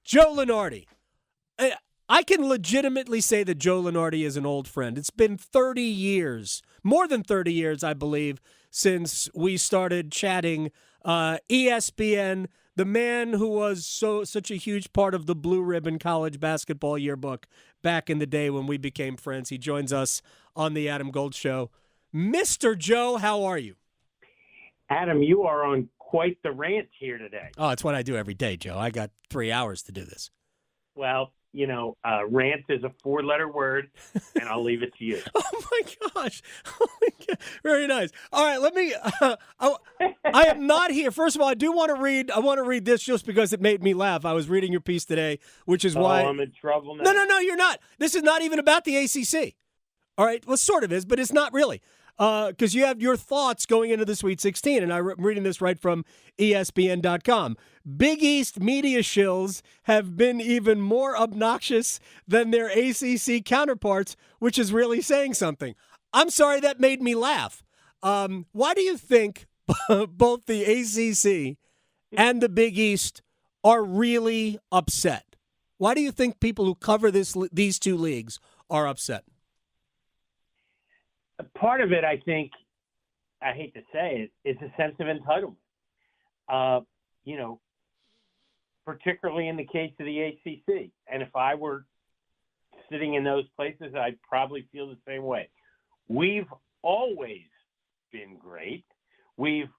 Joe Lunardi. I can legitimately say that Joe Lunardi is an old friend. It's been 30 years, more than 30 years, I believe, since we started chatting. ESPN, the man who was such a huge part of the Blue Ribbon College Basketball Yearbook back in the day when we became friends. He joins us on the Adam Gold Show. Mr. Joe, how are you? Adam, you are on quite the rant here today. Oh, it's what I do every day, Joe. I got 3 hours to do this. Well, rant is a 4-letter word, and I'll leave it to you. Oh, my gosh. Oh my God. Very nice. All right, let me I am not here. First of all, I want to read this just because it made me laugh. I was reading your piece today, which is why I'm in trouble now. No, you're not. This is not even about the ACC. All right, well, sort of is, but it's not really. Because you have your thoughts going into the Sweet 16, and I'm reading this right from ESPN.com. Big East media shills have been even more obnoxious than their ACC counterparts, which is really saying something. I'm sorry that made me laugh. Why do you think both the ACC and the Big East are really upset? Why do you think people who cover these two leagues are upset? Part of it, I think, I hate to say it, is a sense of entitlement. Particularly in the case of the ACC. And if I were sitting in those places, I'd probably feel the same way. We've always been great. We've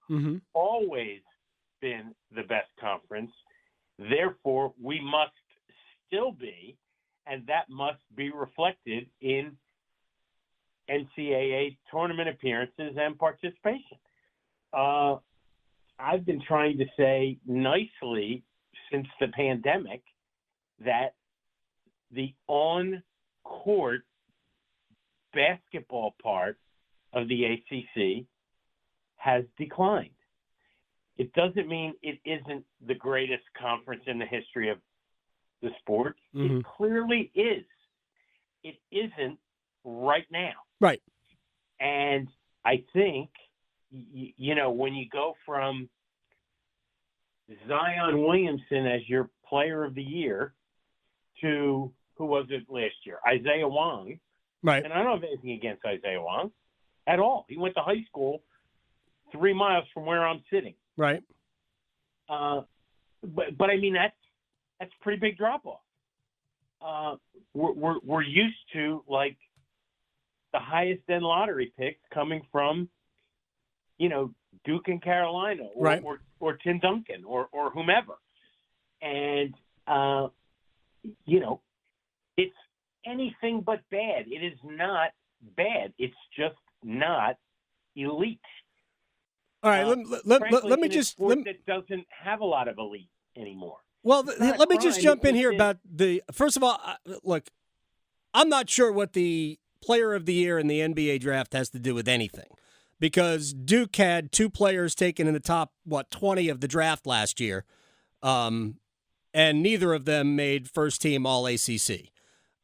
always been the best conference. Therefore, we must still be, and that must be reflected in NCAA tournament appearances and participation. I've been trying to say nicely since the pandemic that the on-court basketball part of the ACC has declined. It doesn't mean it isn't the greatest conference in the history of the sport. It clearly is. It isn't right now. Right. And I think, when you go from Zion Williamson as your player of the year to, who was it last year? Isaiah Wong. Right. And I don't have anything against Isaiah Wong at all. He went to high school 3 miles from where I'm sitting. Right. But I mean, that's a pretty big drop-off. We're used to, like, the highest end lottery picks coming from, Duke and Carolina or Tim Duncan or whomever. And, it's anything but bad. It is not bad. It's just not elite. All right, let me just... That doesn't have a lot of elite anymore. Well, let me just jump in here about the... First of all, look, I'm not sure what the Player of the Year in the NBA draft has to do with anything, because Duke had 2 players taken in the top 20 of the draft last year, and neither of them made first team All ACC.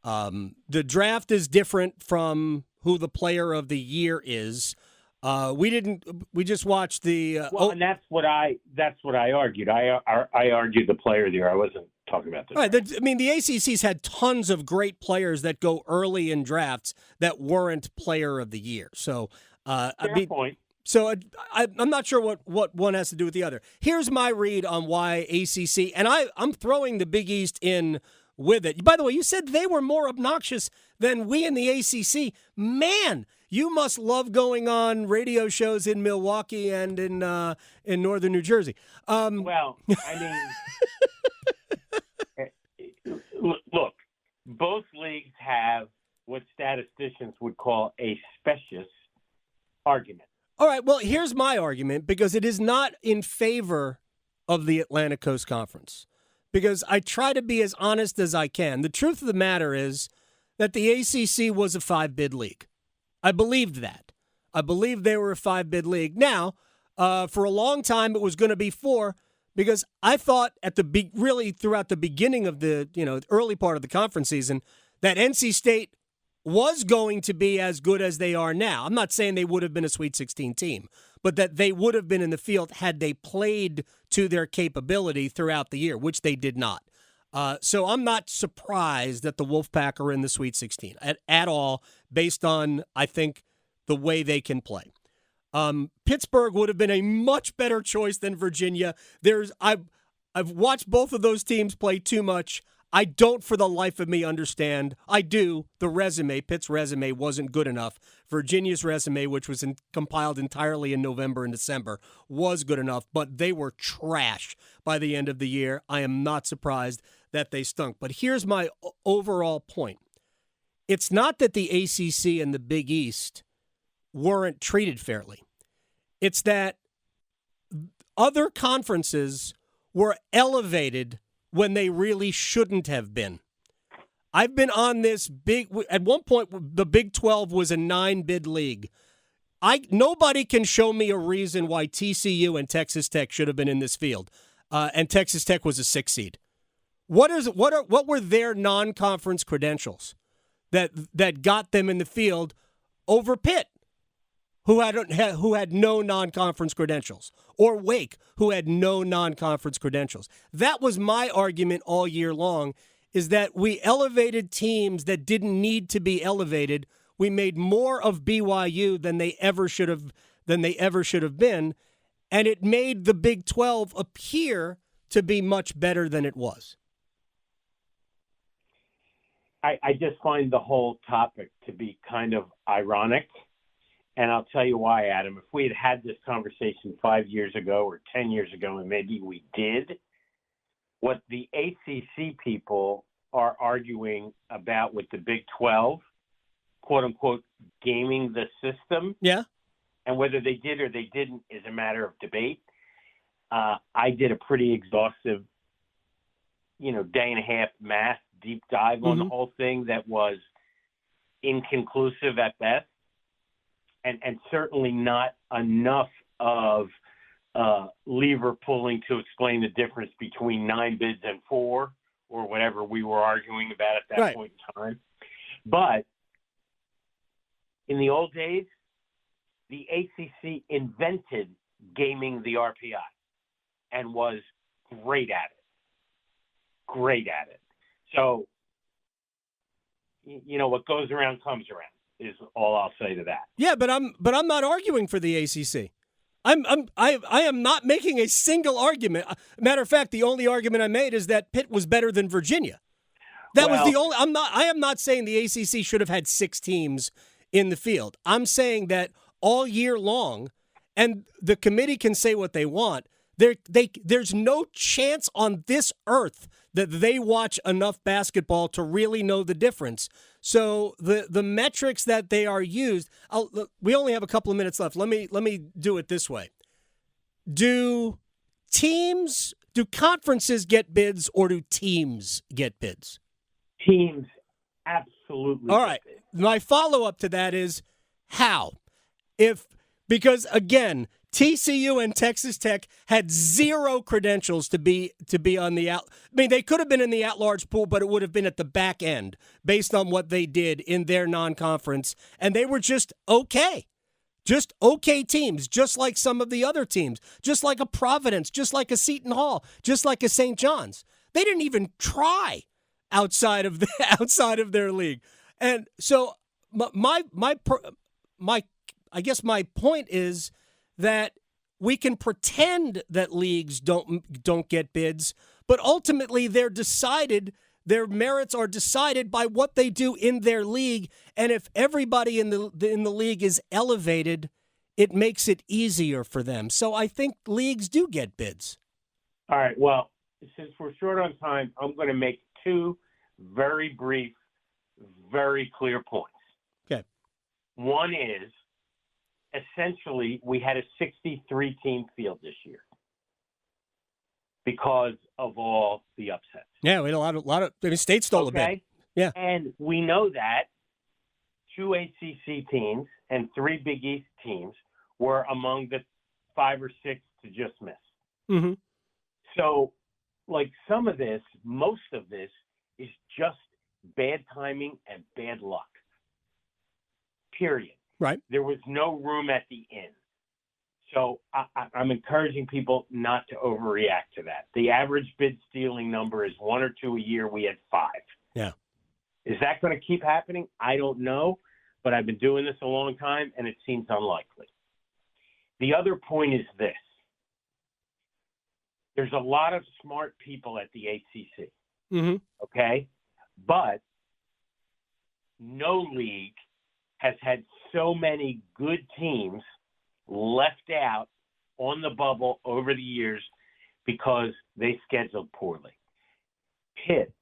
The draft is different from who the Player of the Year is. We just watched the and that's what I argued. I argued the Player of the Year. I wasn't talking about this. Right. The ACC's had tons of great players that go early in drafts that weren't Player of the Year. So, fair point. So I'm not sure what one has to do with the other. Here's my read on why ACC, and I'm throwing the Big East in with it. By the way, you said they were more obnoxious than we in the ACC. Man, you must love going on radio shows in Milwaukee and in northern New Jersey. Well, I mean, look, both leagues have what statisticians would call a specious argument. All right, well, here's my argument, because it is not in favor of the Atlantic Coast Conference, because I try to be as honest as I can. The truth of the matter is that the ACC was a 5-bid league. I believed that. I believed they were a 5-bid league. Now, for a long time, it was going to be 4, because I thought really throughout the beginning of the early part of the conference season that NC State was going to be as good as they are now. I'm not saying they would have been a Sweet 16 team, but that they would have been in the field had they played to their capability throughout the year, which they did not. So I'm not surprised that the Wolfpack are in the Sweet 16 at all, based on, I think, the way they can play. Pittsburgh would have been a much better choice than Virginia. I've watched both of those teams play too much. I don't for the life of me understand. I do. The resume, Pitt's resume, wasn't good enough. Virginia's resume, which was compiled entirely in November and December, was good enough, but they were trash by the end of the year. I am not surprised that they stunk. But here's my overall point. It's not that the ACC and the Big East weren't treated fairly. It's that other conferences were elevated when they really shouldn't have been. I've been on this at one point, the Big 12 was a 9-bid league. Nobody can show me a reason why TCU and Texas Tech should have been in this field, and Texas Tech was a 6 seed. What were their non-conference credentials that got them in the field over Pitt, who had no non-conference credentials, or Wake, who had no non-conference credentials? That was my argument all year long, is that we elevated teams that didn't need to be elevated. We made more of BYU than they ever should have been, and it made the Big 12 appear to be much better than it was. I just find the whole topic to be kind of ironic. And I'll tell you why, Adam. If we had had this conversation 5 years ago or 10 years ago, and maybe we did, what the ACC people are arguing about with the Big 12, quote unquote, gaming the system. Yeah. And whether they did or they didn't is a matter of debate. I did a pretty exhaustive, day and a half math deep dive on the whole thing that was inconclusive at best. And certainly not enough of lever pulling to explain the difference between 9 bids and 4, or whatever we were arguing about at that point in time. But in the old days, the ACC invented gaming the RPI and was great at it. So, what goes around comes around is all I'll say to that. Yeah, but I'm not arguing for the ACC. I am not making a single argument. Matter of fact, the only argument I made is that Pitt was better than Virginia. Was the only. I am not saying the ACC should have had 6 teams in the field. I'm saying that all year long, and the committee can say what they want. There's no chance on this earth that they watch enough basketball to really know the difference. So the metrics that they are used, we only have a couple of minutes left. Let me do it this way. Do conferences get bids, or do teams get bids? Teams absolutely. All right. My follow-up to that is how? Because again, TCU and Texas Tech had 0 credentials to be on the out. I mean, they could have been in the at-large pool, but it would have been at the back end based on what they did in their non-conference, and they were just okay teams, just like some of the other teams, just like a Providence, just like a Seton Hall, just like a St. John's. They didn't even try outside of their league, and so I guess my point is that we can pretend that leagues don't get bids, but ultimately their merits are decided by what they do in their league. And if everybody in the league is elevated, it makes it easier for them. So I think leagues do get bids. All right. Well, since we're short on time, I'm going to make 2 very brief, very clear points. Okay. One is, essentially, we had a 63-team field this year because of all the upsets. Yeah, we had a lot of. I mean, State stole a bid. Yeah, and we know that 2 ACC teams and 3 Big East teams were among the 5 or 6 to just miss. Mm-hmm. So, most of this is just bad timing and bad luck. Period. Right. There was no room at the end. So I'm encouraging people not to overreact to that. The average bid stealing number is 1 or 2 a year. We had 5. Yeah. Is that going to keep happening? I don't know, but I've been doing this a long time, and it seems unlikely. The other point is this. There's a lot of smart people at the ACC, okay? But no league has had so many good teams left out on the bubble over the years because they scheduled poorly. Pitt,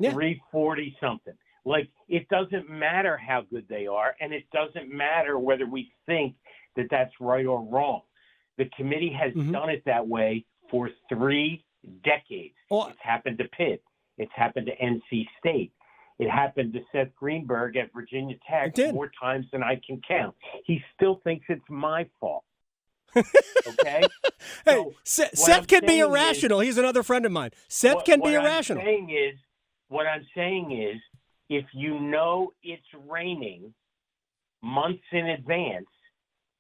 340-something. Like, it doesn't matter how good they are, and it doesn't matter whether we think that that's right or wrong. The committee has done it that way for 3 decades. It's happened to Pitt. It's happened to NC State. It happened to Seth Greenberg at Virginia Tech more times than I can count. He still thinks it's my fault. Okay? Hey, Seth can be irrational. He's another friend of mine. Seth can be irrational. What I'm saying is, if you know it's raining months in advance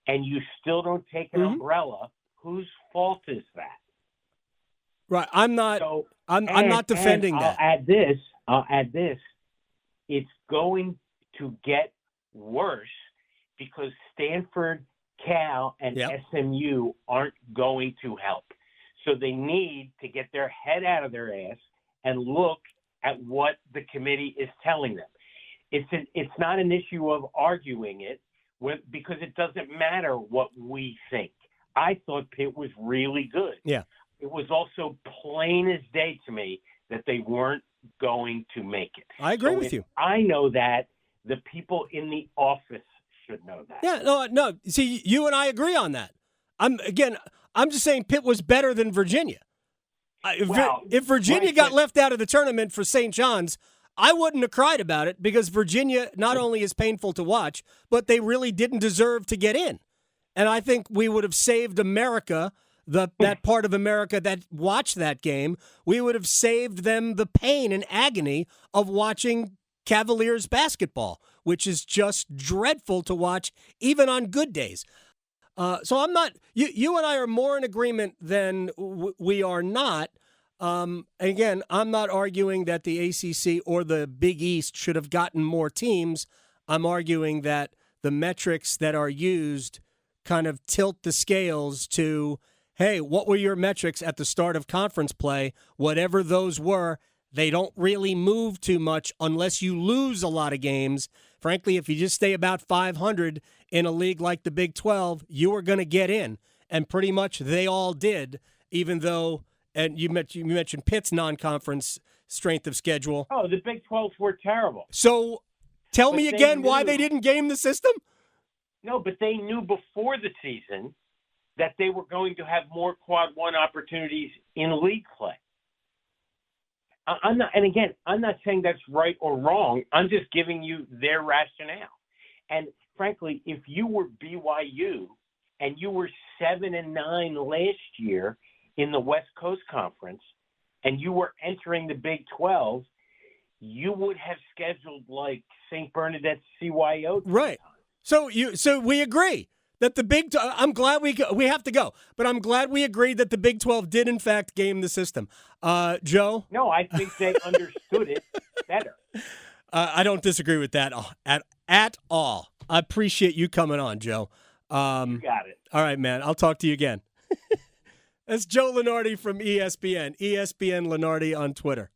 and you still don't take an umbrella, whose fault is that? Right. I'm not defending that. I'll add this. It's going to get worse because Stanford, Cal, and SMU aren't going to help. So they need to get their head out of their ass and look at what the committee is telling them. It's not an issue of arguing it because it doesn't matter what we think. I thought Pitt was really good. Yeah. It was also plain as day to me that they weren't going to make it. I agree with you. I know that. The people in the office should know that. Yeah, no. See, you and I agree on that. I'm just saying Pitt was better than Virginia. If Virginia got left out of the tournament for St. John's, I wouldn't have cried about it because Virginia not only is painful to watch, but they really didn't deserve to get in. And I think we would have saved America, that part of America that watched that game. We would have saved them the pain and agony of watching Cavaliers basketball, which is just dreadful to watch, even on good days. So I'm not. You and I are more in agreement than we are not. Again, I'm not arguing that the ACC or the Big East should have gotten more teams. I'm arguing that the metrics that are used kind of tilt the scales to, hey, what were your metrics at the start of conference play? Whatever those were, they don't really move too much unless you lose a lot of games. Frankly, if you just stay about 500 in a league like the Big 12, you are going to get in. And pretty much they all did, even though, and you mentioned Pitt's non-conference strength of schedule. Oh, the Big 12s were terrible. So tell me again why they didn't game the system? No, but they knew before the season that they were going to have more quad one opportunities in league play. I'm not saying that's right or wrong. I'm just giving you their rationale. And frankly, if you were BYU and you were 7-9 last year in the West Coast Conference and you were entering the Big 12, you would have scheduled like St. Bernadette CYO. Right. So we agree that the Big. I'm glad we have to go, but I'm glad we agreed that the Big 12 did in fact game the system. Joe? No, I think they understood it better. I don't disagree with that at all. I appreciate you coming on, Joe. You got it. All right, man. I'll talk to you again. That's Joe Lunardi from ESPN. ESPN Lunardi on Twitter.